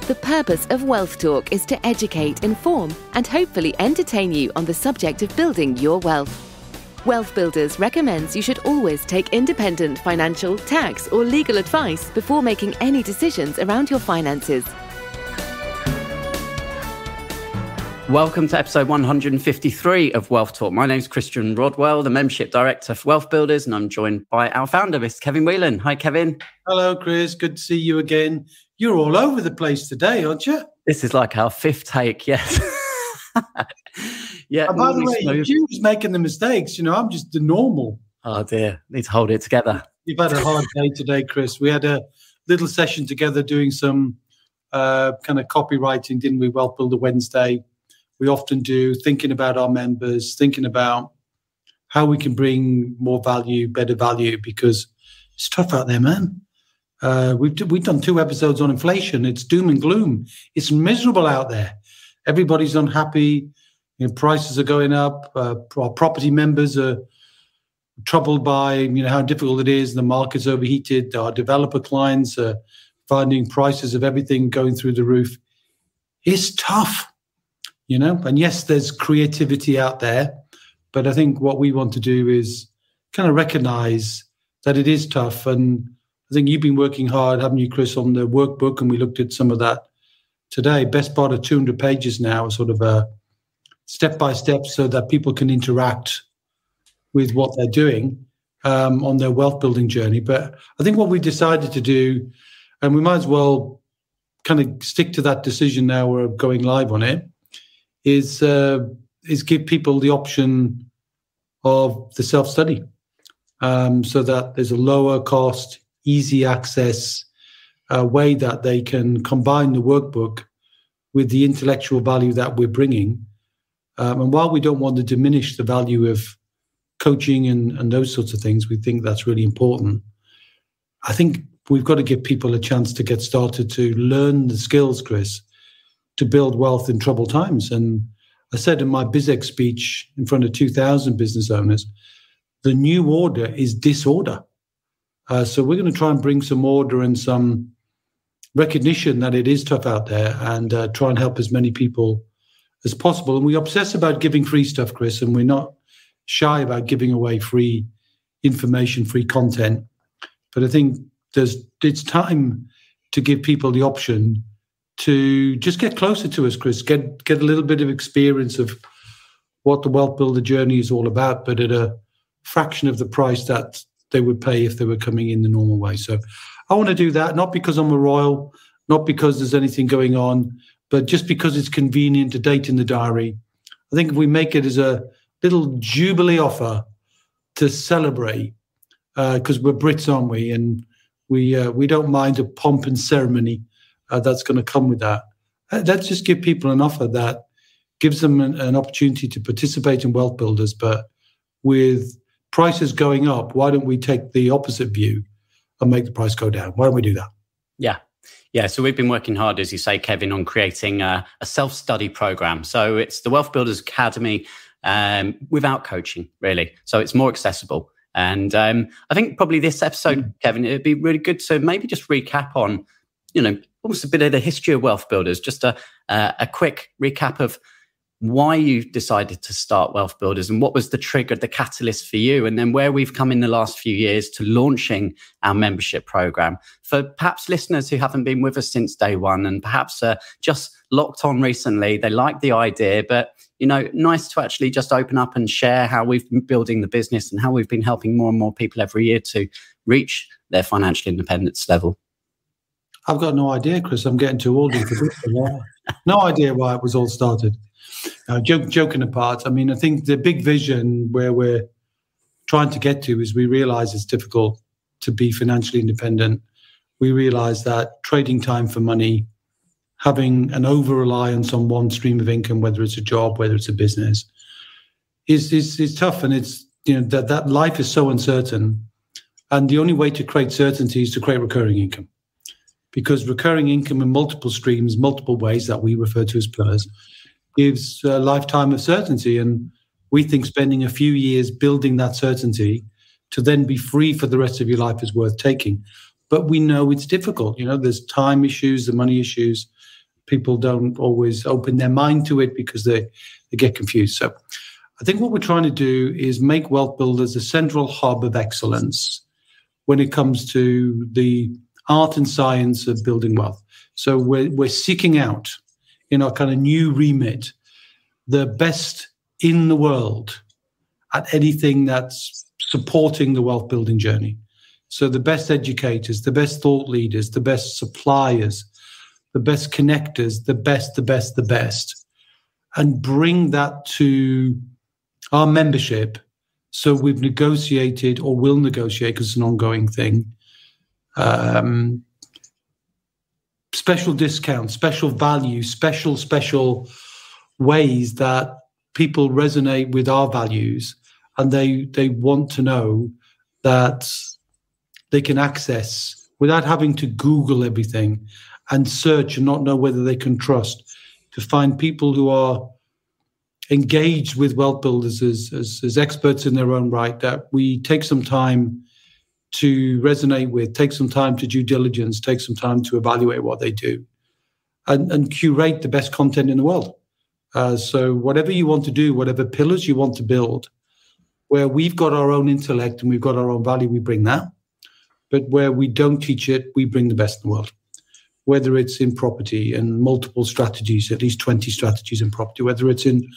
The purpose of Wealth Talk is to educate, inform, and hopefully entertain you on the subject of building your wealth. WealthBuilders recommends you should always take independent financial, tax, or legal advice before making any decisions around your finances. Welcome to episode 153 of Wealth Talk. My name is Christian Rodwell, the Membership Director for WealthBuilders, and I'm joined by our founder, Mr. Kevin Whelan. Hi, Kevin. Hello, Chris. Good to see you again. You're all over the place today, aren't you? This is like our fifth take, yes. Yeah. By the way, you're just making the mistakes. You know, I'm just the normal. Oh, dear. Need to hold it together. You've had a hard day today, Chris. We had a little session together doing some kind of copywriting, didn't we? Wealth Builder Wednesday. We often do, thinking about our members, thinking about how we can bring more value, better value, because it's tough out there, man. We've done 2 episodes on inflation. It's doom and gloom. It's miserable out there. Everybody's unhappy. You know, prices are going up. Our property members are troubled by how difficult it is. The market's overheated. Our developer clients are finding prices of everything going through the roof. It's tough. And yes, there's creativity out there, but I think what we want to do is kind of recognize that it is tough. And I think you've been working hard, haven't you, Chris, on the workbook, and we looked at some of that today. Best part of 200 pages now, sort of a step-by-step so that people can interact with what they're doing on their wealth building journey. But I think what we decided to do, and we might as well kind of stick to that decision now, we're going live on it, is give people the option of the self-study so that there's a lower cost, easy access way that they can combine the workbook with the intellectual value that we're bringing. And while we don't want to diminish the value of coaching and those sorts of things, we think that's really important. I think we've got to give people a chance to get started to learn the skills, Chris, to build wealth in troubled times. And I said in my BizX speech in front of 2,000 business owners, the new order is disorder. So we're going to try and bring some order and some recognition that it is tough out there, and try and help as many people as possible. And we obsess about giving free stuff, Chris, and we're not shy about giving away free information, free content. But I think it's time to give people the option to just get closer to us, Chris, get a little bit of experience of what the Wealth Builder journey is all about, but at a fraction of the price that they would pay if they were coming in the normal way. So I want to do that, not because I'm a royal, not because there's anything going on, but just because it's convenient, a date in the diary. I think if we make it as a little jubilee offer to celebrate, because we're Brits, aren't we? And we don't mind a pomp and ceremony that's going to come with that. Let's just give people an offer that gives them an opportunity to participate in Wealth Builders, but with prices going up, why don't we take the opposite view and make the price go down? Why don't we do that? Yeah. So we've been working hard, as you say, Kevin, on creating a self-study program. So it's the Wealth Builders Academy without coaching, really. So it's more accessible. And I think probably this episode, Kevin, it'd be really good to maybe just recap on, almost a bit of the history of Wealth Builders, just a quick recap of why you decided to start Wealth Builders and what was the trigger, the catalyst for you, and then where we've come in the last few years to launching our membership program. For perhaps listeners who haven't been with us since day one and perhaps just locked on recently, they like the idea, but nice to actually just open up and share how we've been building the business and how we've been helping more and more people every year to reach their financial independence level. I've got no idea, Chris. I'm getting too old for this. No idea why it was all started. Joking apart, I mean, I think the big vision where we're trying to get to is we realize it's difficult to be financially independent. We realize that trading time for money, having an over-reliance on one stream of income, whether it's a job, whether it's a business, is tough. And it's that life is so uncertain. And the only way to create certainty is to create recurring income. Because recurring income in multiple streams, multiple ways that we refer to as pillars, gives a lifetime of certainty. And we think spending a few years building that certainty to then be free for the rest of your life is worth taking. but we know it's difficult. There's time issues, the money issues. People don't always open their mind to it because they get confused. So I think what we're trying to do is make Wealth Builders a central hub of excellence when it comes to the art and science of building wealth. So we're seeking out, in our kind of new remit, the best in the world at anything that's supporting the wealth building journey. So the best educators, the best thought leaders, the best suppliers, the best connectors, the best, and bring that to our membership. So we've negotiated, or will negotiate, because it's an ongoing thing, special discounts, special value, special ways that people resonate with our values, and they want to know that they can access without having to Google everything and search and not know whether they can trust, to find people who are engaged with Wealth Builders as experts in their own right, that we take some time to resonate with, take some time to due diligence, take some time to evaluate what they do, and curate the best content in the world. So whatever you want to do, whatever pillars you want to build, where we've got our own intellect and we've got our own value, we bring that. But where we don't teach it, we bring the best in the world. Whether it's in property and multiple strategies, at least 20 strategies in property, whether it's in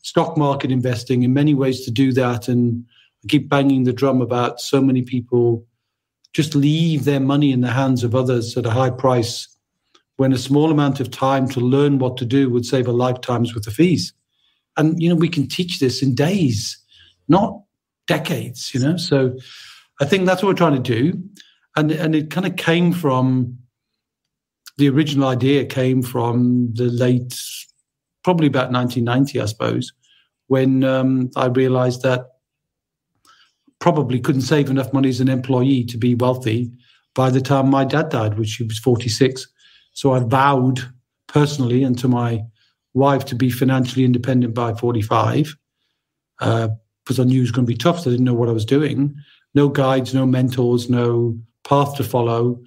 stock market investing, in many ways to do that. And I keep banging the drum about so many people just leave their money in the hands of others at a high price, when a small amount of time to learn what to do would save a lifetime's worth of fees. And, we can teach this in days, not decades, So I think that's what we're trying to do. And it kind of came from, the original idea came from the late, probably about 1990, I suppose, when I realized that probably couldn't save enough money as an employee to be wealthy by the time my dad died, which he was 46. So I vowed personally and to my wife to be financially independent by 45, because I knew it was going to be tough. So I didn't know what I was doing. No guides, no mentors, no path to follow,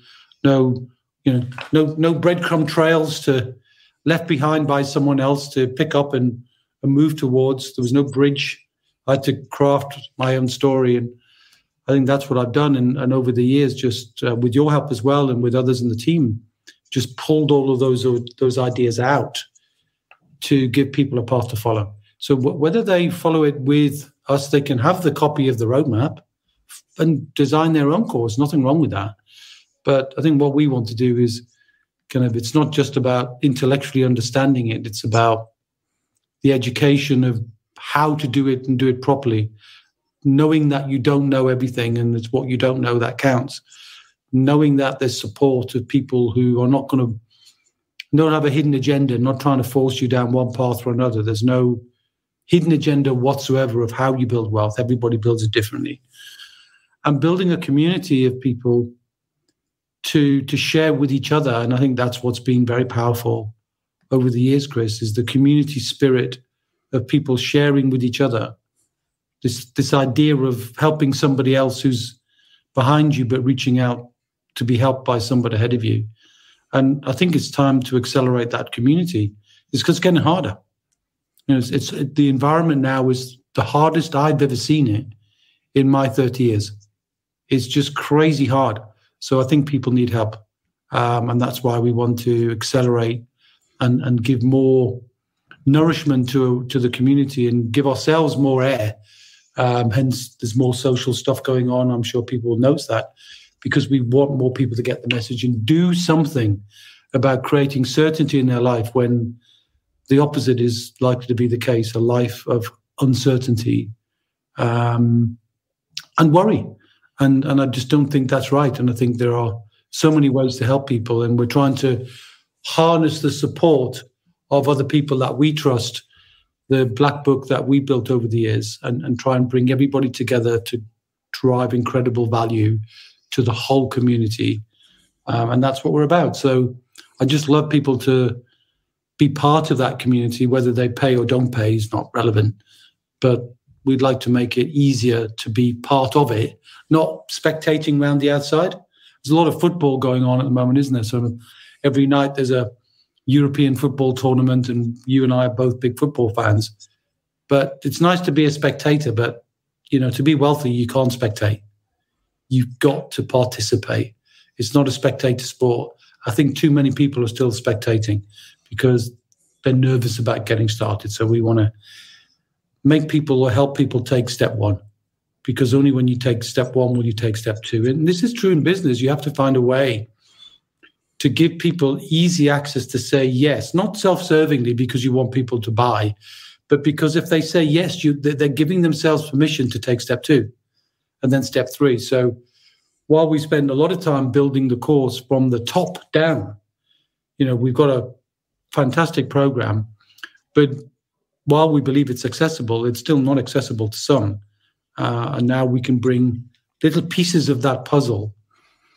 no breadcrumb trails left behind by someone else to pick up and move towards. There was no bridge. I had to craft my own story. And I think that's what I've done. And over the years, just with your help as well and with others in the team, just pulled all of those ideas out to give people a path to follow. So whether they follow it with us, they can have the copy of the roadmap and design their own course. Nothing wrong with that. But I think what we want to do is it's not just about intellectually understanding it. It's about the education of how to do it and do it properly, knowing that you don't know everything and it's what you don't know that counts, knowing that there's support of people who are not have a hidden agenda, not trying to force you down one path or another. There's no hidden agenda whatsoever of how you build wealth. Everybody builds it differently. And building a community of people to share with each other. And I think that's what's been very powerful over the years, Chris, is the community spirit of people sharing with each other. This idea of helping somebody else who's behind you, but reaching out to be helped by somebody ahead of you. And I think it's time to accelerate that community. It's because it's getting harder. It's the environment now is the hardest I've ever seen it in my 30 years. It's just crazy hard. So I think people need help. And that's why we want to accelerate and give more nourishment to the community and give ourselves more air. Hence, there's more social stuff going on. I'm sure people will notice that, because we want more people to get the message and do something about creating certainty in their life when the opposite is likely to be the case, a life of uncertainty and worry. And I just don't think that's right. And I think there are so many ways to help people. And we're trying to harness the support of other people that we trust, the black book that we built over the years, and try and bring everybody together to drive incredible value to the whole community. And that's what we're about. So I just love people to be part of that community. Whether they pay or don't pay is not relevant. But we'd like to make it easier to be part of it, not spectating around the outside. there's a lot of football going on at the moment, isn't there? So every night there's a European football tournament, and you and I are both big football fans. But it's nice to be a spectator, but, to be wealthy, you can't spectate. You've got to participate. It's not a spectator sport. I think too many people are still spectating because they're nervous about getting started. So we want to make people or help people take step one, because only when you take step one will you take step two. And this is true in business. You have to find a way to give people easy access to say yes, not self-servingly because you want people to buy, but because if they say yes, they're giving themselves permission to take step two and then step three. So while we spend a lot of time building the course from the top down, we've got a fantastic program, but while we believe it's accessible, it's still not accessible to some. And now we can bring little pieces of that puzzle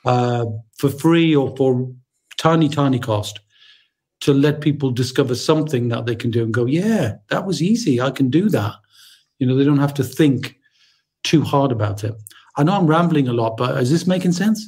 for free or for tiny, tiny cost to let people discover something that they can do and go, yeah, that was easy. I can do that. They don't have to think too hard about it. I know I'm rambling a lot, but is this making sense?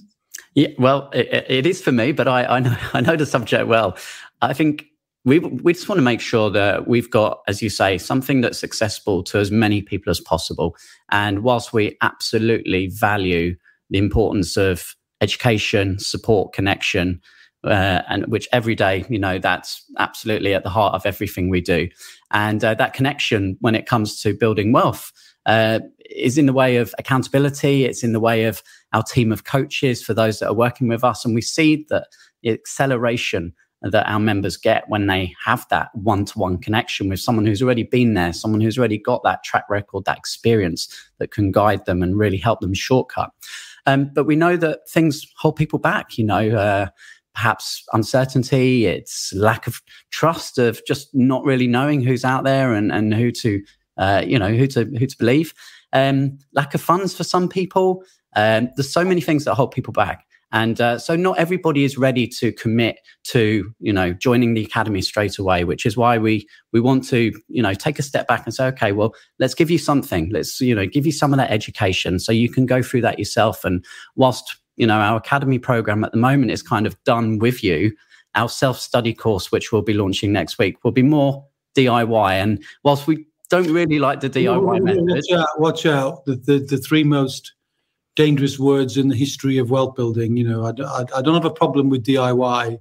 Yeah, well, it is for me, but I know the subject well. I think we just want to make sure that we've got, as you say, something that's accessible to as many people as possible. And whilst we absolutely value the importance of education, support, connection, and which every day, that's absolutely at the heart of everything we do. And that connection, when it comes to building wealth, is in the way of accountability. It's in the way of our team of coaches for those that are working with us. And we see that the acceleration that our members get when they have that one-to-one connection with someone who's already been there, someone who's already got that track record, that experience that can guide them and really help them shortcut. But we know that things hold people back, perhaps uncertainty, it's lack of trust, of just not really knowing who's out there and who to believe. Lack of funds for some people. There's so many things that hold people back. And so not everybody is ready to commit to, joining the academy straight away, which is why we want to, take a step back and say, okay, well, let's give you something. Let's, give you some of that education so you can go through that yourself. And whilst, our academy program at the moment is kind of done with you, our self-study course, which we'll be launching next week, will be more DIY. And whilst we don't really like the DIY method. Watch out. The three most dangerous words in the history of wealth building. I don't have a problem with DIY,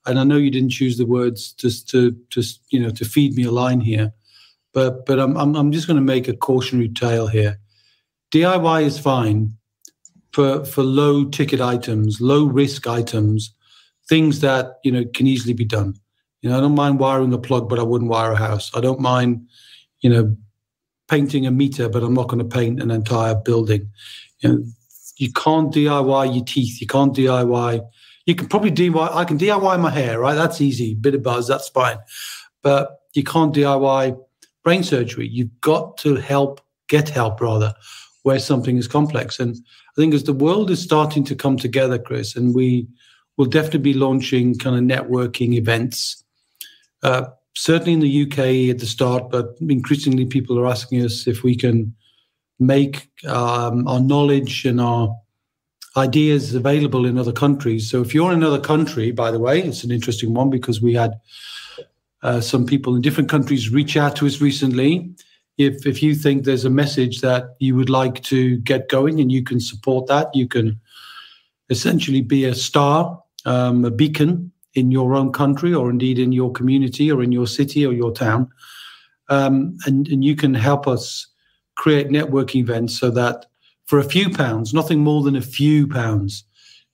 and I know you didn't choose the words just to feed me a line here, but I'm just going to make a cautionary tale here. DIY is fine for low ticket items, low risk items, things that can easily be done. I don't mind wiring a plug, but I wouldn't wire a house. I don't mind painting a meter, but I'm not going to paint an entire building. You can't DIY your teeth. You can't DIY. You can probably DIY. I can DIY my hair, right? That's easy. Bit of buzz, that's fine. But you can't DIY brain surgery. You've got to get help where something is complex. And I think as the world is starting to come together, Chris, and we will definitely be launching kind of networking events, certainly in the UK at the start, but increasingly people are asking us if we can make our knowledge and our ideas available in other countries. So if you're in another country, by the way, it's an interesting one because we had some people in different countries reach out to us recently. If you think there's a message that you would like to get going and you can support that, you can essentially be a star, a beacon in your own country or indeed in your community or in your city or your town. And you can help us create networking events so that for a few pounds, nothing more than a few pounds,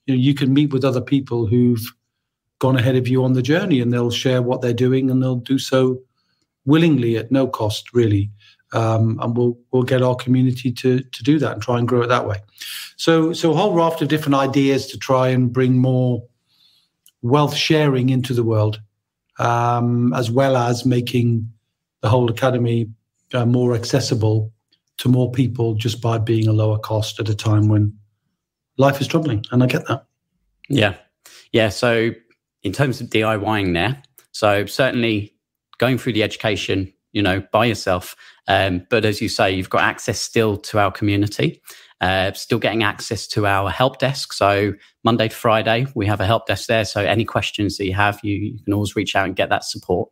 you can meet with other people who've gone ahead of you on the journey, and they'll share what they're doing, and they'll do so willingly at no cost, really. And we'll get our community to do that and try and grow it that way. So a whole raft of different ideas to try and bring more wealth sharing into the world, as well as making the whole academy more accessible to more people just by being a lower cost at a time when life is troubling. And I get that. Yeah. So in terms of DIYing there, so certainly going through the education, by yourself. But as you say, you've got access still to our community. Still getting access to our help desk. So Monday to Friday, we have a help desk there. So any questions that you have, you can always reach out and get that support.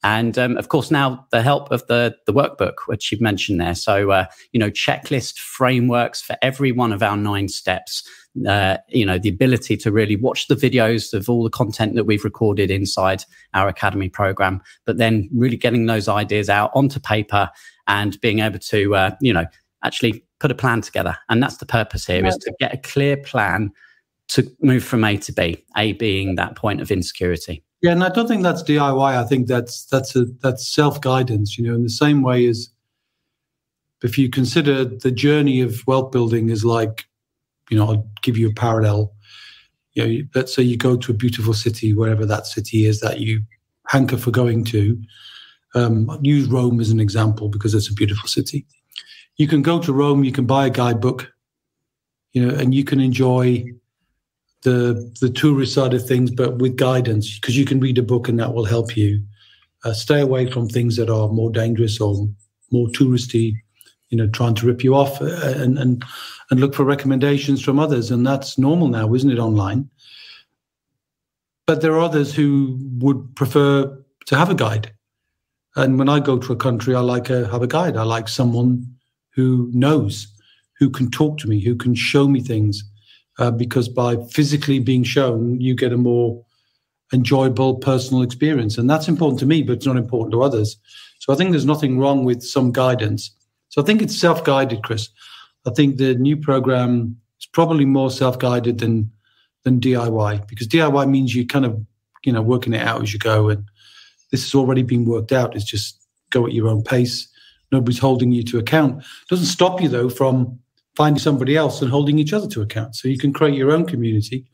And of course, now the help of the workbook, which you've mentioned there. So, checklist frameworks for every one of our 9 steps. The ability to really watch the videos of all the content that we've recorded inside our academy program, but then really getting those ideas out onto paper and being able to, actually put a plan together. And that's the purpose here, is to get a clear plan to move from A to B, A being that point of insecurity. Yeah, and I don't think that's DIY. I think that's self-guidance, in the same way as if you consider the journey of wealth building is like, I'll give you a parallel. Let's say you go to a beautiful city, wherever that city is that you hanker for going to. Use Rome as an example because it's a beautiful city. You can go to Rome, you can buy a guidebook, and you can enjoy the tourist side of things, but with guidance, because you can read a book and that will help you stay away from things that are more dangerous or more touristy, trying to rip you off, and look for recommendations from others. And that's normal now, isn't it, online? But there are others who would prefer to have a guide. And when I go to a country, I like to have a guide. I like someone who knows, who can talk to me, who can show me things. Because by physically being shown, you get a more enjoyable personal experience. And that's important to me, but it's not important to others. So I think there's nothing wrong with some guidance. So I think it's self-guided, Chris. I think the new program is probably more self-guided than DIY, because DIY means you kind of, working it out as you go. And this has already been worked out. It's just go at your own pace. Nobody's holding you to account. It doesn't stop you, though, from finding somebody else and holding each other to account. So you can create your own community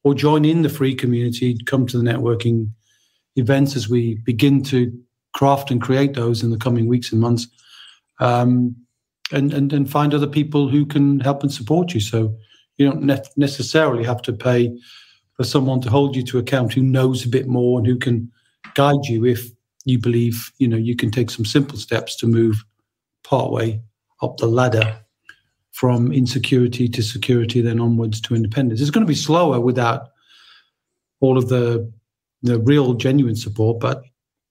or join in the free community, come to the networking events as we begin to craft and create those in the coming weeks and months, and find other people who can help and support you. So you don't necessarily have to pay for someone to hold you to account who knows a bit more and who can guide you if you believe, you can take some simple steps to move partway up the ladder from insecurity to security, then onwards to independence. It's going to be slower without all of the real, genuine support, but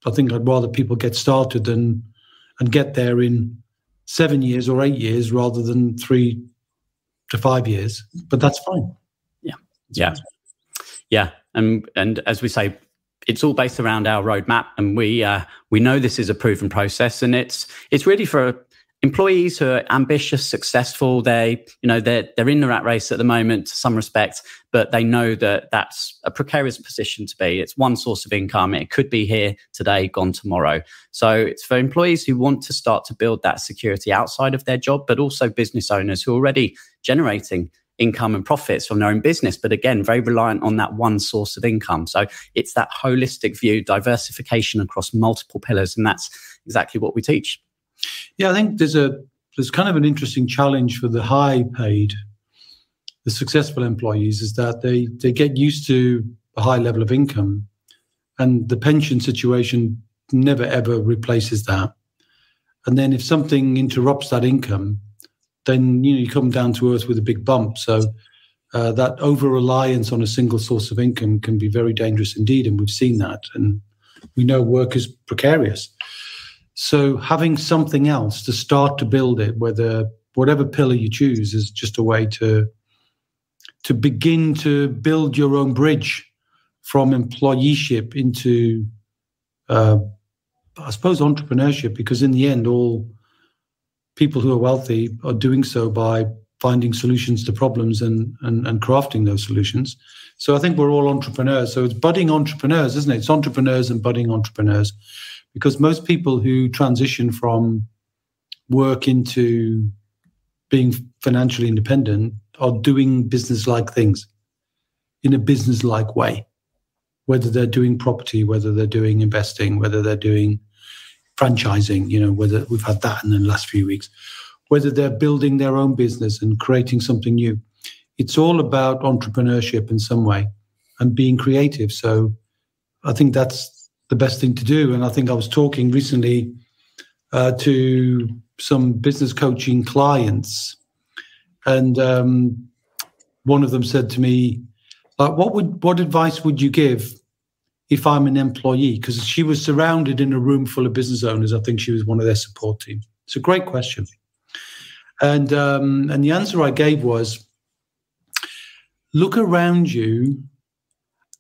I think I'd rather people get started and get there in 7 years or 8 years rather than 3 to 5 years. But that's fine. Yeah. And as we say, it's all based around our roadmap, and we know this is a proven process, and it's really for employees who are ambitious, successful. They're in the rat race at the moment to some respect, but they know that that's a precarious position to be. It's one source of income. It could be here today, gone tomorrow. So it's for employees who want to start to build that security outside of their job, but also business owners who are already generating income and profits from their own business, but again, very reliant on that one source of income. So it's that holistic view, diversification across multiple pillars, and that's exactly what we teach. Yeah, I think there's kind of an interesting challenge for the high paid, the successful employees, is that they get used to a high level of income, and the pension situation never ever replaces that. And then if something interrupts that income, then you come down to earth with a big bump. So that over-reliance on a single source of income can be very dangerous indeed, and we've seen that. And we know work is precarious. So having something else to start to build it, whatever pillar you choose, is just a way to begin to build your own bridge from employeeship into, I suppose, entrepreneurship, because in the end, all people who are wealthy are doing so by finding solutions to problems and crafting those solutions. So I think we're all entrepreneurs. So it's budding entrepreneurs, isn't it? It's entrepreneurs and budding entrepreneurs. Because most people who transition from work into being financially independent are doing business-like things in a business-like way, whether they're doing property, whether they're doing investing, whether they're doing franchising, whether we've had that in the last few weeks, whether they're building their own business and creating something new. It's all about entrepreneurship in some way and being creative. So I think that's the best thing to do. And I think I was talking recently to some business coaching clients, And one of them said to me, what advice would you give if I'm an employee? Because she was surrounded in a room full of business owners. I think she was one of their support team. It's a great question. And the answer I gave was, look around you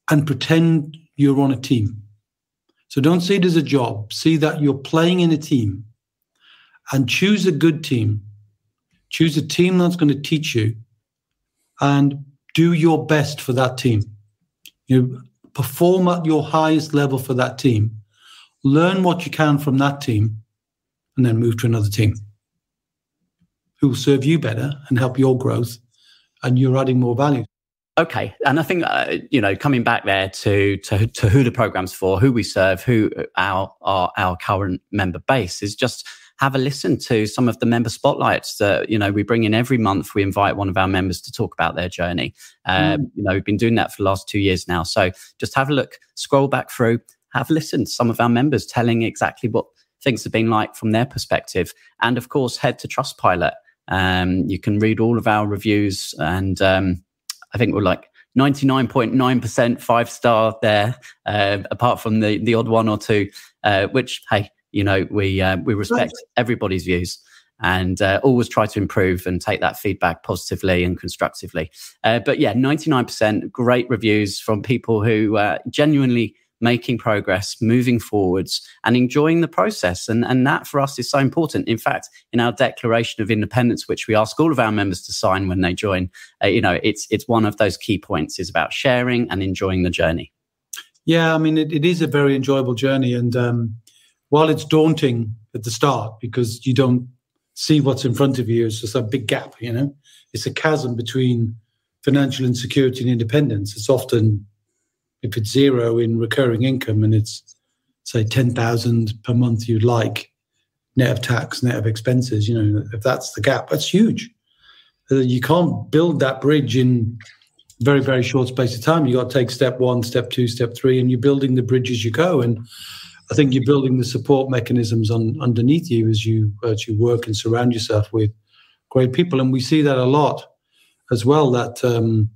and pretend you're on a team. So don't see it as a job. See that you're playing in a team, and choose a good team. Choose a team that's going to teach you, and do your best for that team. You perform at your highest level for that team. Learn what you can from that team, and then move to another team who will serve you better and help your growth, and you're adding more value. Okay, and I think coming back there to who the program's for, who we serve, who our current member base is, just have a listen to some of the member spotlights that we bring in every month. We invite one of our members to talk about their journey. We've been doing that for the last 2 years now. So just have a look, scroll back through, have a listen to some of our members telling exactly what things have been like from their perspective, and of course head to Trustpilot. You can read all of our reviews, and I think we're like 99.9% 5-star there, apart from the odd one or two, which, hey, we respect everybody's views, and always try to improve and take that feedback positively and constructively. But yeah, 99% great reviews from people who genuinely making progress, moving forwards, and enjoying the process. And that for us is so important. In fact, in our Declaration of Independence, which we ask all of our members to sign when they join, it's one of those key points, is about sharing and enjoying the journey. Yeah, I mean, it is a very enjoyable journey. And while it's daunting at the start because you don't see what's in front of you, it's just a big gap, It's a chasm between financial insecurity and independence. It's often, if it's zero in recurring income and it's, say, 10,000 per month you'd like, net of tax, net of expenses, if that's the gap, that's huge. You can't build that bridge in a very, very short space of time. You got to take step 1, step 2, step 3, and you're building the bridge as you go. And I think you're building the support mechanisms underneath you as you work and surround yourself with great people. And we see that a lot as well, that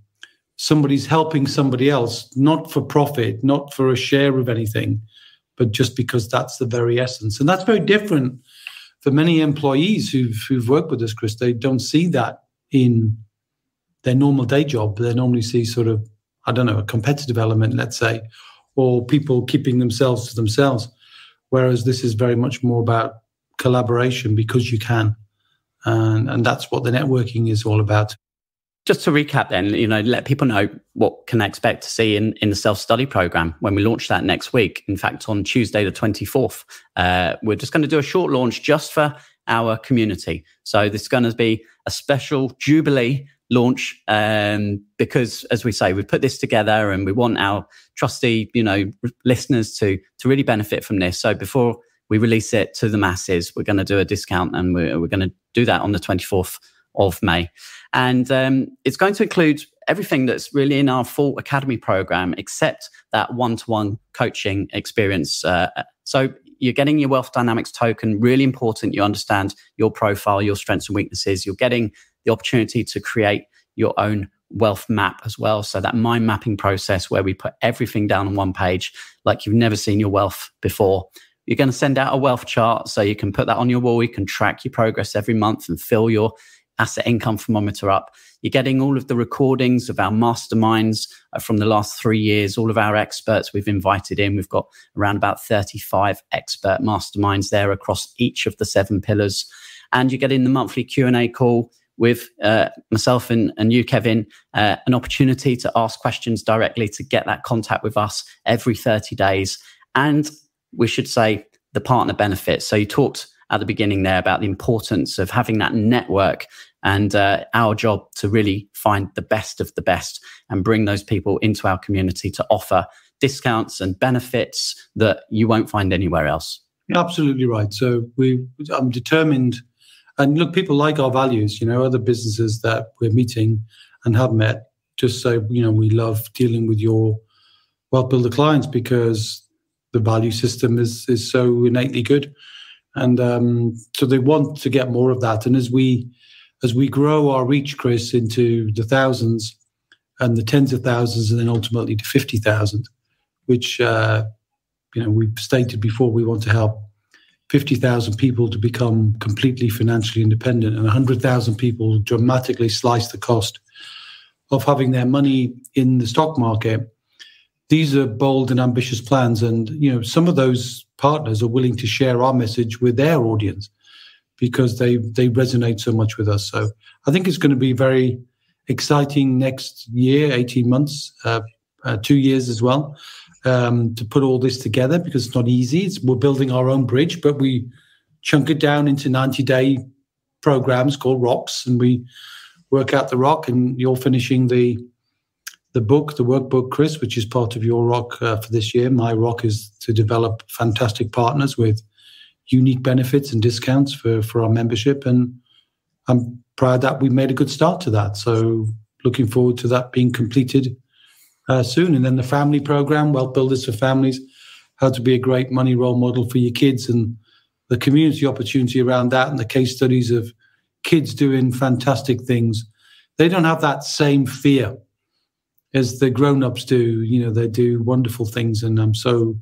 somebody's helping somebody else, not for profit, not for a share of anything, but just because that's the very essence. And that's very different for many employees who've worked with us, Chris. They don't see that in their normal day job. They normally see sort of, a competitive element, let's say, or people keeping themselves to themselves. Whereas this is very much more about collaboration because you can. And that's what the networking is all about. Just to recap then, let people know what can they expect to see in the self-study program when we launch that next week. In fact, on Tuesday, the 24th, we're just going to do a short launch just for our community. So this is going to be a special Jubilee launch because, as we say, we put this together and we want our trusty, listeners to really benefit from this. So before we release it to the masses, we're going to do a discount, and we're going to do that on the 24th of May. And it's going to include everything that's really in our full academy program, except that one-to-one coaching experience. So you're getting your Wealth Dynamics token, really important. You understand your profile, your strengths and weaknesses. You're getting the opportunity to create your own wealth map as well. So that mind mapping process where we put everything down on one page, like you've never seen your wealth before. You're going to send out a wealth chart so you can put that on your wall. You can track your progress every month and fill your asset income thermometer up. You're getting all of the recordings of our masterminds from the last 3 years, all of our experts we've invited in. We've got around about 35 expert masterminds there across each of the 7 pillars. And you're getting the monthly Q&A call with myself and you, Kevin, an opportunity to ask questions directly, to get that contact with us every 30 days. And we should say the partner benefits. So you talked at the beginning there about the importance of having that network, and our job to really find the best of the best and bring those people into our community to offer discounts and benefits that you won't find anywhere else. Absolutely right. So I'm determined. And look, people like our values, other businesses that we're meeting and have met just say, we love dealing with your WealthBuilder clients because the value system is so innately good. And so they want to get more of that. And as we as we grow our reach, Chris, into the thousands and the tens of thousands, and then ultimately to 50,000, which we've stated before, we want to help 50,000 people to become completely financially independent, and 100,000 people dramatically slice the cost of having their money in the stock market. These are bold and ambitious plans, and some of those partners are willing to share our message with their audience because they resonate so much with us. So I think it's going to be very exciting next year, 18 months, 2 years as well, to put all this together, because it's not easy. We're building our own bridge, but we chunk it down into 90-day programs called rocks, and we work out the rock. And you're finishing the workbook, Chris, which is part of your rock for this year. My rock is to develop fantastic partners with unique benefits and discounts for our membership. And I'm proud that we made a good start to that. So looking forward to that being completed soon. And then the family program, Wealth Builders for Families, how to be a great money role model for your kids, and the community opportunity around that, and the case studies of kids doing fantastic things. They don't have that same fear as the grown-ups do. They do wonderful things, and I'm so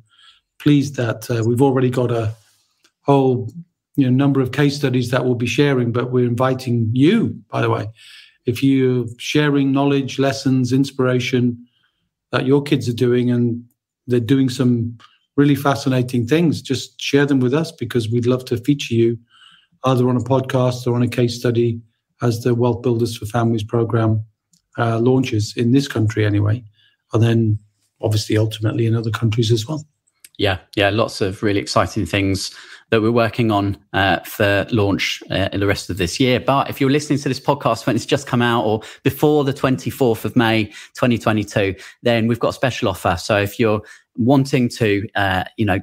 pleased that we've already got a whole number of case studies that we'll be sharing, but we're inviting you, by the way, if you're sharing knowledge, lessons, inspiration that your kids are doing, and they're doing some really fascinating things, just share them with us, because we'd love to feature you either on a podcast or on a case study as the Wealth Builders for Families program launches in this country anyway, and then obviously ultimately in other countries as well. Yeah, lots of really exciting things that we're working on for launch in the rest of this year. But if you're listening to this podcast when it's just come out or before the 24th of May, 2022, then we've got a special offer. So if you're wanting to,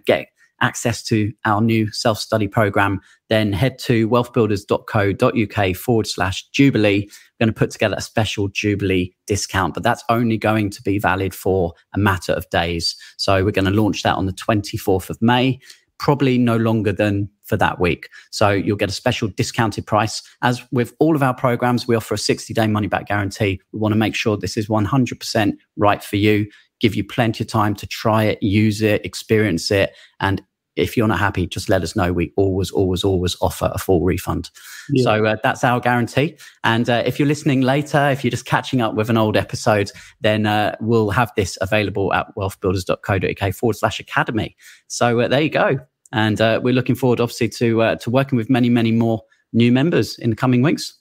get access to our new self-study program, then head to wealthbuilders.co.uk/Jubilee. We're going to put together a special Jubilee discount, but that's only going to be valid for a matter of days. So we're going to launch that on the 24th of May, probably no longer than for that week. So you'll get a special discounted price. As with all of our programs, we offer a 60-day money-back guarantee. We want to make sure this is 100% right for you, give you plenty of time to try it, use it, experience it. And if you're not happy, just let us know. We always offer a full refund. Yeah. So that's our guarantee. And if you're listening later, if you're just catching up with an old episode, then we'll have this available at wealthbuilders.co.uk/academy. So there you go. And we're looking forward, obviously, to working with many, many more new members in the coming weeks.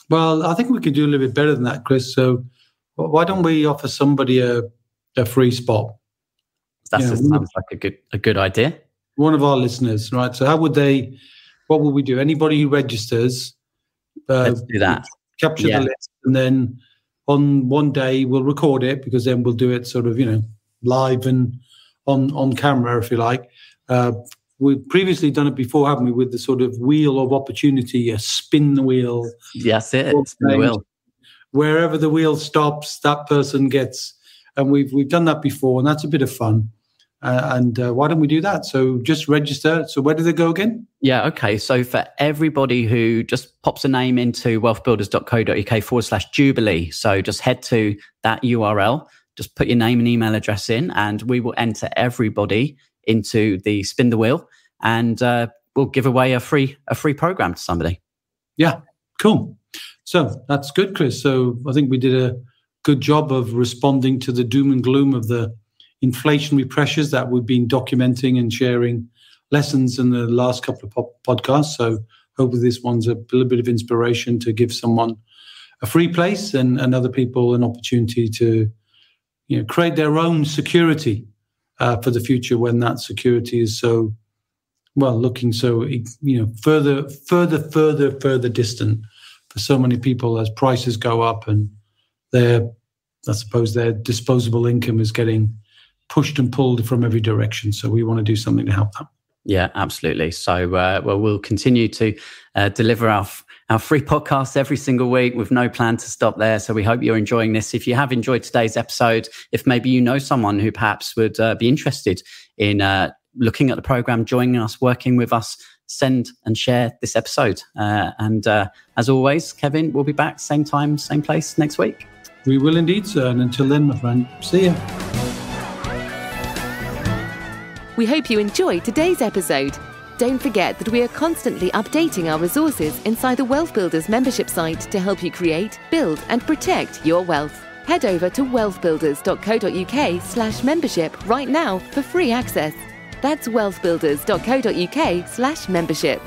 Well, I think we could do a little bit better than that, Chris. So why don't we offer somebody a free spot? That sounds like a good idea. One of our listeners, right? So what will we do? Anybody who registers, let's do that. Capture the list, and then on one day we'll record it, because then we'll do it sort of, live and on camera, if you like. We've previously done it before, haven't we, with the sort of wheel of opportunity, spin the wheel. Yes, it. Spin the wheel. Wherever the wheel stops, that person gets, and we've done that before, and that's a bit of fun. And why don't we do that? So just register. So where do they go again? Yeah, okay. So for everybody who just pops a name into wealthbuilders.co.uk/Jubilee, so just head to that URL, just put your name and email address in, and we will enter everybody into the spin the wheel, and we'll give away a free program to somebody. Yeah, cool. So that's good, Chris. So I think we did a good job of responding to the doom and gloom of the inflationary pressures that we've been documenting and sharing lessons in the last couple of podcasts. So hopefully this one's a little bit of inspiration to give someone a free place and other people an opportunity to create their own security for the future, when that security is so looking so further distant for so many people as prices go up and their disposable income is getting pushed and pulled from every direction. So we want to do something to help them. Yeah, absolutely. So, we'll continue to deliver our free podcast every single week with no plan to stop there. So we hope you're enjoying this. If you have enjoyed today's episode, if maybe you know someone who perhaps would be interested in looking at the program, joining us, working with us, send and share this episode. And as always, Kevin, we'll be back same time, same place next week. We will indeed, sir. And until then, my friend, see you. We hope you enjoyed today's episode. Don't forget that we are constantly updating our resources inside the Wealth Builders membership site to help you create, build and protect your wealth. Head over to wealthbuilders.co.uk/membership right now for free access. That's wealthbuilders.co.uk/membership.